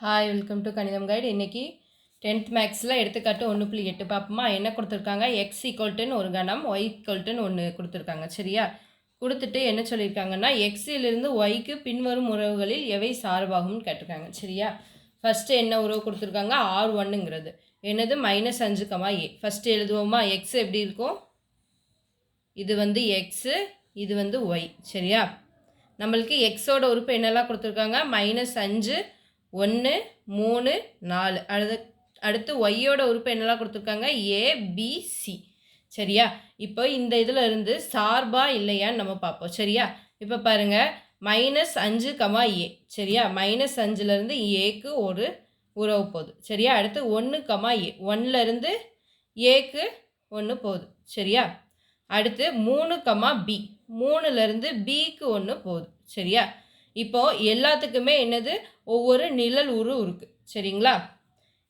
Hi, welcome to கணிதம் guide. இன்றைக்கி 10th மேக்ஸில் எடுத்துக்காட்டு 1.8 பார்ப்போமா. என்ன கொடுத்துருக்காங்க? எக்ஸ் ஈக்குவல்ட்டுன்னு ஒரு கணம், ஒய் ஈக்குவல்ட்டுன்னு ஒன்று கொடுத்துருக்காங்க. சரியா? கொடுத்துட்டு என்ன சொல்லியிருக்காங்கன்னா, எக்ஸிலிருந்து ஒய்க்கு பின்வரும் உறவுகளில் எவை சார்பாகும்னு கேட்டிருக்காங்க. சரியா? ஃபஸ்ட்டு என்ன உறவு கொடுத்துருக்காங்க? R1ங்கிறது என்னது? -5, A. ஃபஸ்ட்டு எழுதுவோமா? எக்ஸ் எப்படி இருக்கும்? இது வந்து எக்ஸு, இது வந்து ஒய். சரியா? நம்மளுக்கு எக்ஸோட உறுப்பு என்னெல்லாம் கொடுத்துருக்காங்க? -5, 1, 3, 4. அடுத்து ஒய்யோட உறுப்பு என்னெல்லாம் கொடுத்துருக்காங்க? ABC. சரியா? இப்போ இந்த இதில் இருந்து சார்பா இல்லையான்னு நம்ம பார்ப்போம். சரியா? இப்போ பாருங்கள், -5, A. சரியா? -5லேருந்து ஏக்கு ஒரு உறவு போகுது. சரியா? அடுத்து 1, A. 1லேருந்து ஏக்கு 1 போகுது. சரியா? அடுத்து 3, B. 3லேருந்து பிக்கு 1 போகுது. சரியா? இப்போது எல்லாத்துக்குமே என்னது? ஒவ்வொரு நிழல் உரு இருக்குது. சரிங்களா?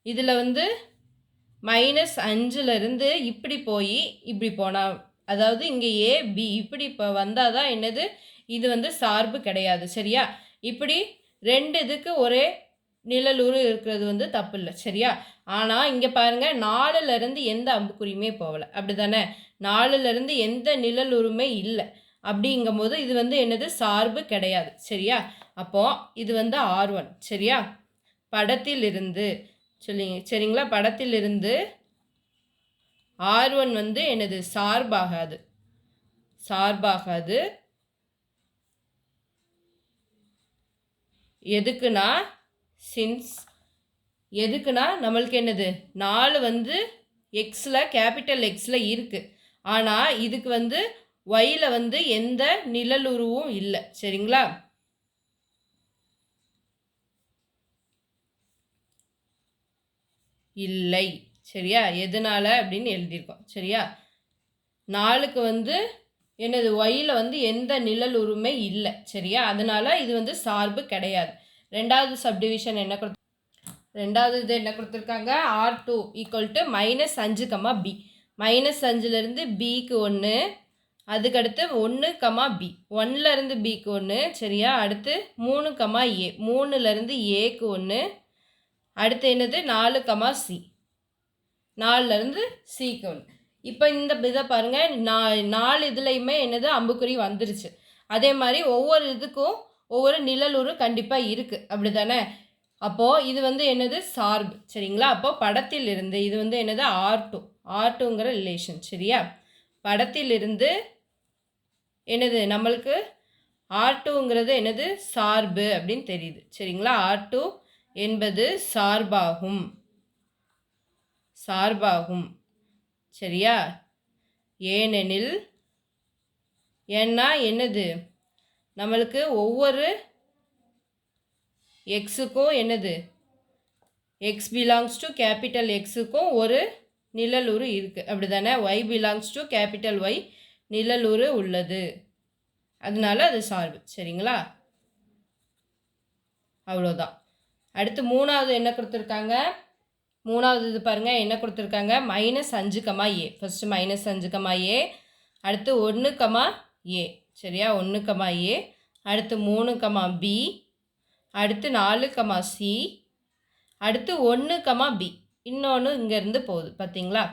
இதில் வந்து -5லேருந்து இப்படி போய் இப்படி போனால், அதாவது இங்கே ஏபி இப்படி இப்போ வந்தால் தான் என்னது? இது வந்து சார்பு கிடையாது. சரியா? இப்படி 2 இதுக்கு ஒரே நிழலுரு இருக்கிறது வந்து தப்பு இல்லை. சரியா? ஆனால் இங்கே பாருங்கள், 4லேருந்து எந்த அம்புக்குறியுமே போகலை. அப்படி தானே? 4லேருந்து எந்த நிழலுருமே இல்லை. அப்படிங்கும்போது இது வந்து என்னது? சார்பு கிடையாது. சரியா? அப்போது இது வந்து R1. சரியா? படத்திலிருந்து சரிங்களா? படத்திலிருந்து R1 வந்து என்னது? சார்பாகாது. எதுக்குன்னா எதுக்குன்னா நம்மளுக்கு என்னது? 4 வந்து எக்ஸில், கேபிட்டல் எக்ஸில் இருக்குது. ஆனால் இதுக்கு வந்து ஒயில் வந்து எந்த நிழலுருவும் இல்லை. சரிங்களா? இல்லை. சரியா? எதனால் அப்படின்னு எழுதியிருக்கோம். சரியா? 4க்கு வந்து என்னது? ஒயில் வந்து எந்த நிழலுருமே இல்லை. சரியா? அதனால் இது வந்து சார்பு கிடையாது. ரெண்டாவது சப்டிவிஷன் என்ன ரெண்டாவது இது என்ன கொடுத்துருக்காங்க? R2 = -5, B. -5லேருந்து பிக்கு 1, அதுக்கடுத்து 1, B. 1லேருந்து பிக்கு 1. சரியா? அடுத்து 3, A. 3லேருந்து ஏக்கு 1. அடுத்து என்னது? 4, C. 4லேருந்து சிக்கு 1. இப்போ இந்த இதை பாருங்கள், 4 இதுலையுமே என்னது? அம்புக்குறி வந்துருச்சு. அதே மாதிரி ஒவ்வொரு இதுக்கும் ஒவ்வொரு நிழலுரு கண்டிப்பாக இருக்குது. அப்படி தானே? அப்போது இது வந்து என்னது? சார்பு. சரிங்களா? அப்போது படத்திலிருந்து இது வந்து என்னது? R2ங்கிற ரிலேஷன். சரியா? படத்திலிருந்து என்னது? நம்மளுக்கு R2ங்கிறது என்னது? சார்பு அப்படின்னு தெரியுது. சரிங்களா? R2 என்பது சார்பாகும். சரியா? ஏன்னா என்னது? நம்மளுக்கு ஒவ்வொரு எக்ஸுக்கும் என்னது? எக்ஸ் பிலாங்ஸ் டு கேபிட்டல் எக்ஸுக்கும் ஒரு நிழலுரு இருக்குது. அப்படி தானே? Y belongs to capital y நிழலுரு உள்ளது. அதனால அது சார்பு. சரிங்களா? அவ்வளோதான். அடுத்து மூணாவது என்ன கொடுத்துருக்காங்க? மூணாவது இது பாருங்கள், என்ன கொடுத்துருக்காங்க? -5, A. First -5, A. அடுத்து 1, A. சரியா? 1, A. அடுத்து 3, B. அடுத்து 4, C. அடுத்து 1, B. இன்னொன்று இங்கேருந்து போகுது. பார்த்தீங்களா?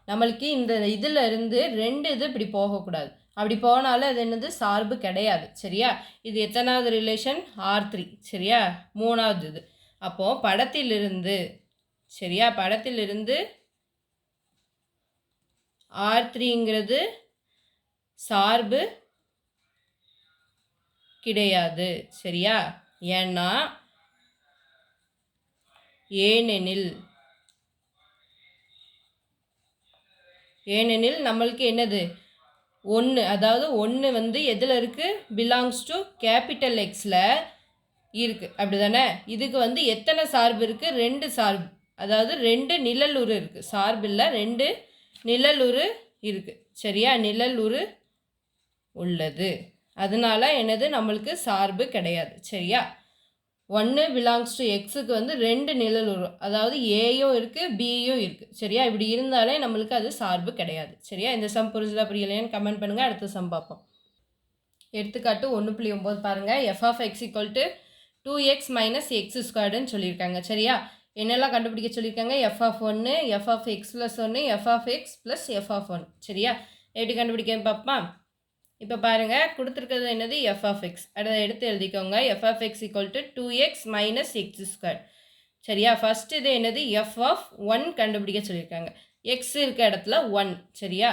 நம்மளுக்கு இந்த இதில் இருந்து 2 இது இப்படி போகக்கூடாது. அப்படி போனாலும் அது என்னது? சார்பு கிடையாது. சரியா? இது எத்தனாவது ரிலேஷன்? R3. சரியா? மூணாவது இது. அப்போது படத்திலிருந்து, சரியா? படத்திலிருந்து R3ங்கிறது சார்பு கிடையாது. சரியா? ஏனெனில் நம்மளுக்கு என்னது? 1, அதாவது 1 வந்து எதில் இருக்குது? பிலாங்ஸ் டு கேபிட்டல் எக்ஸில் இருக்குது. அப்படி தானே? இதுக்கு வந்து எத்தனை சார்பு இருக்குது? 2 சார்பு, அதாவது 2 நிழலுரு இருக்குது. சார்பு இல்லை, 2 நிழலுரு இருக்குது. சரியா? நிழலுரு உள்ளது. அதனால என்னது? நம்மளுக்கு சார்பு கிடையாது. சரியா? 1 பிலாங்ஸ் டு எக்ஸுக்கு வந்து 2 நிழலுரு, அதாவது ஏயும் இருக்குது, பியும் இருக்குது. சரியா? இப்படி இருந்தாலே நம்மளுக்கு அது சார்பு கிடையாது. சரியா? இந்த சம் புரிஞ்சுதா புரியலையான்னு கமெண்ட் பண்ணுங்கள். அடுத்த சம் பார்ப்போம். எடுத்துக்காட்டு 1.9 பாருங்கள். f(x) = 2x மைனஸ் எக்ஸ் ஸ்கொயர்டுன்னு சொல்லியிருக்காங்க. சரியா? என்னெல்லாம் கண்டுபிடிக்க சொல்லியிருக்காங்க? F of 1, f of x plus 1, f of x plus f of 1. சரியா? எப்படி கண்டுபிடிக்கன்னு பார்ப்போமா? இப்போ பாருங்கள், கொடுத்துருக்கிறது என்னது? F of x. அதை எடுத்து எழுதிக்கோங்க. F of x equal to 2x minus x square. சரியா? ஃபஸ்ட் இது என்னது? எஃப் ஆஃப் 1 கண்டுபிடிக்க சொல்லியிருக்காங்க. எக்ஸ் இருக்க இடத்துல 1. சரியா?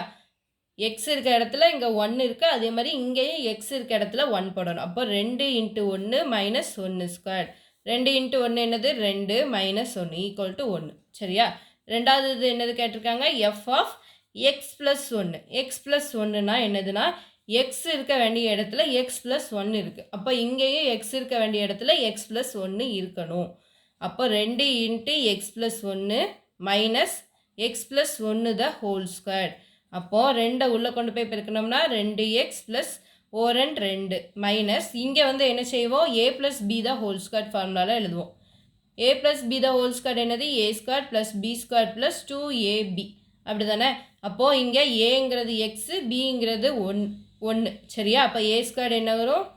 எக்ஸ் இருக்க இடத்துல இங்கே 1 இருக்குது. அதே மாதிரி இங்கேயும் எக்ஸ் இருக்க இடத்துல 1 போடணும். அப்போ 2 × 1 மைனஸ் 1 ஸ்கொயர். 2 × 1 என்னது? 2 மைனஸ் 1 ஈக்குவல் டு 1. சரியா? ரெண்டாவது இது என்னது கேட்டிருக்காங்க? F of x plus 1. X plus 1னா என்னதுன்னா, எக்ஸ் இருக்க வேண்டிய இடத்துல எக்ஸ் ப்ளஸ் 1 இருக்குது. அப்போ இங்கேயும் எக்ஸ் இருக்க வேண்டிய இடத்துல எக்ஸ் ப்ளஸ் 1 இருக்கணும். அப்போ 2 × X plus 1 minus X plus 1 த ஹோல் ஸ்கொயர். அப்போது 2 உள்ளே கொண்டு போய் பெருக்கணும்னா 2x ப்ளஸ் 4 மைனஸ் இங்கே வந்து என்ன செய்வோம்? a plus b the whole square ஃபார்முலாவில் எழுதுவோம். a plus b the whole square என்னது? a square plus b square plus 2ab. அப்படி தானே? அப்போது இங்கே ஏங்கிறது எக்ஸு, பிங்கிறது 1. சரியா? அப்போ a ஸ்கொயர் என்ன வரும்?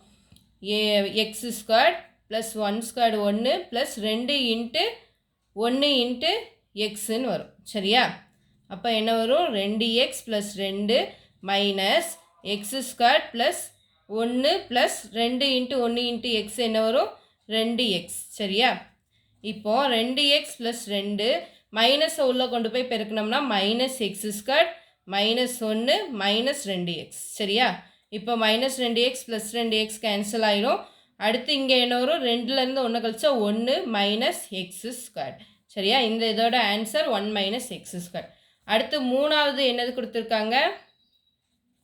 X square plus 1 square 1 plus 2 × 1 × எக்ஸுன்னு வரும். சரியா? அப்போ என்ன வரும்? 2x plus 2 minus x square plus 1 plus 2 × 1 × X என்ன வரும்? 2x. சரியா? இப்போது 2x ப்ளஸ் 2 மைனஸை உள்ளே கொண்டு போய் பெருக்கணும்னா minus x square minus 1 minus 2x. சரியா? இப்போ minus 2x plus 2x cancel ஆயிரும். அடுத்து இங்கே என்ன வரும்? 2லேருந்து 1 கழிச்சா 1 மைனஸ் எக்ஸ் ஸ்கொயர். சரியா? இந்த இதோட ஆன்சர் 1 மைனஸ் எக்ஸ் ஸ்கொயர். அடுத்து மூணாவது என்னது கொடுத்துருக்காங்க?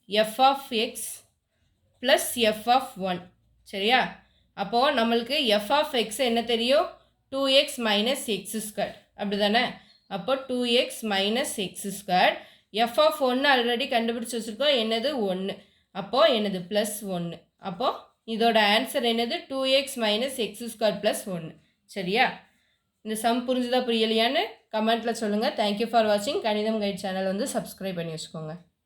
F of x plus f of 1. சரியா? அப்போது நம்மளுக்கு எஃப் ஆஃப் எக்ஸ் என்ன தெரியும்? 2x minus x square. அப்படி தானே? அப்போ 2x minus x square. F of 1 already கண்டுபிடிச்சி வச்சுருக்கோம். என்னது? 1. அப்போது என்னது? ப்ளஸ் 1. அப்போது இதோட ஆன்சர் என்னது? 2x minus x square plus 1. சரியா? இந்த சம் புரிஞ்சுதா புரியலையான்னு கமெண்ட்டில் சொல்லுங்கள். தேங்க்யூ ஃபார் வாட்சிங். கணிதம் கைட் சேனல் வந்து சப்ஸ்கிரைப் பண்ணி வச்சுக்கோங்க.